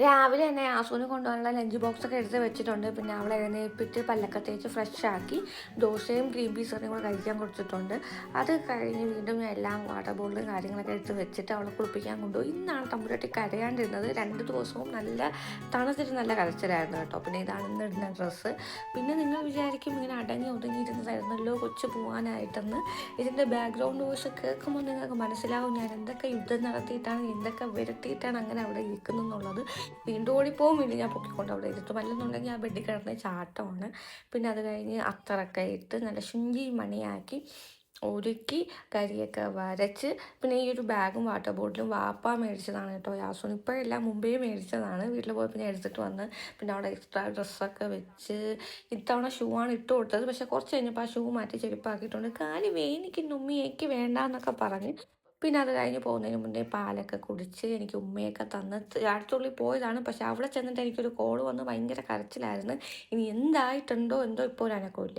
രാവിലെ തന്നെ ആസൂന് കൊണ്ടുപോകാനുള്ള ലഞ്ച് ബോക്സൊക്കെ എടുത്ത് വെച്ചിട്ടുണ്ട്. പിന്നെ അവളെ എഴുന്നേൽപ്പിച്ച് പല്ലൊക്കെ തേച്ച് ഫ്രഷാക്കി ദോശയും ഗ്രീൻ പീസ് കറിയും കൂടെ കഴിക്കാൻ കൊടുത്തിട്ടുണ്ട്. അത് കഴിഞ്ഞ് വീണ്ടും എല്ലാം വാട്ടർ ബോട്ടിലും കാര്യങ്ങളൊക്കെ എടുത്ത് വെച്ചിട്ട് അവളെ കുളിപ്പിക്കാൻ കൊണ്ടുപോയി. ഇന്നാണ് തമ്പുരാട്ടി കരയാണ്ടിരുന്നത്. 2 ദിവസവും നല്ല തണുത്തിട്ട് നല്ല കരച്ചിലായിരുന്നു കേട്ടോ. പിന്നെ ഇതാണ് ഇന്ന് ഇടുന്ന ഡ്രസ്സ്. പിന്നെ നിങ്ങൾ വിചാരിക്കും ഇങ്ങനെ അടങ്ങി ഒതുങ്ങിയിരുന്നതായിരുന്നല്ലോ കൊച്ചു പോകാനായിട്ടെന്ന്. ഇതിൻ്റെ ബാക്ക്ഗ്രൗണ്ട് വോയിസ് കേൾക്കുമ്പോൾ നിങ്ങൾക്ക് മനസ്സിലാവും ഞാൻ എന്തൊക്കെ യുദ്ധം നടത്തിയിട്ടാണ് എന്തൊക്കെ വിരട്ടിയിട്ടാണ് അങ്ങനെ അവിടെ ഇരിക്കുന്നെന്നുള്ളത്. വീണ്ടും ഓടിപ്പോവും, വീണ്ടും ഞാൻ പൊക്കിക്കൊണ്ട് അവിടെ ഇരുത്തും. അല്ലെന്നുണ്ടെങ്കിൽ ആ ബെഡിൽ കിടന്ന് ചാട്ടമാണ്. പിന്നെ അത് കഴിഞ്ഞ് അത്തറൊക്കെ ഇട്ട് നല്ല ശുഞ്ചി മണിയാക്കി ഒരുക്കി കരിയൊക്കെ വരച്ച്. പിന്നെ ഈ ഒരു ബാഗും വാട്ടർ ബോട്ടിലും വാപ്പ മേടിച്ചതാണ് കേട്ടോ യാസോന്. ഇപ്പോഴെല്ലാം മുമ്പേ മേടിച്ചതാണ്. വീട്ടിൽ പോയപ്പോൾ ഞാൻ എടുത്തിട്ട് വന്ന് പിന്നെ അവിടെ എക്സ്ട്രാ ഡ്രസ്സൊക്കെ വെച്ച് ഇത്തവണ ഷൂ ആണ് ഇട്ട് കൊടുത്തത്. പക്ഷെ കുറച്ച് കഴിഞ്ഞപ്പോൾ ആ ഷൂ മാറ്റി ചെരുപ്പാക്കിയിട്ടുണ്ട്. കാല് വേനിക്കുന്നു ഉമ്മി, എനിക്ക് വേണ്ടാന്നൊക്കെ പറഞ്ഞ്. പിന്നെ അത് കഴിഞ്ഞ് പോകുന്നതിന് മുന്നേ പാലൊക്കെ കുടിച്ച് എനിക്ക് ഉമ്മയൊക്കെ തന്ന് അടുത്തുള്ളിൽ പോയതാണ്. പക്ഷെ അവിടെ ചെന്നിട്ട് എനിക്കൊരു കോള് വന്ന് ഭയങ്കര കരച്ചിലായിരുന്നു. ഇനി എന്തായിട്ടുണ്ടോ എന്തോ ഇപ്പോൾ ഒരു അനക്കമില്ല.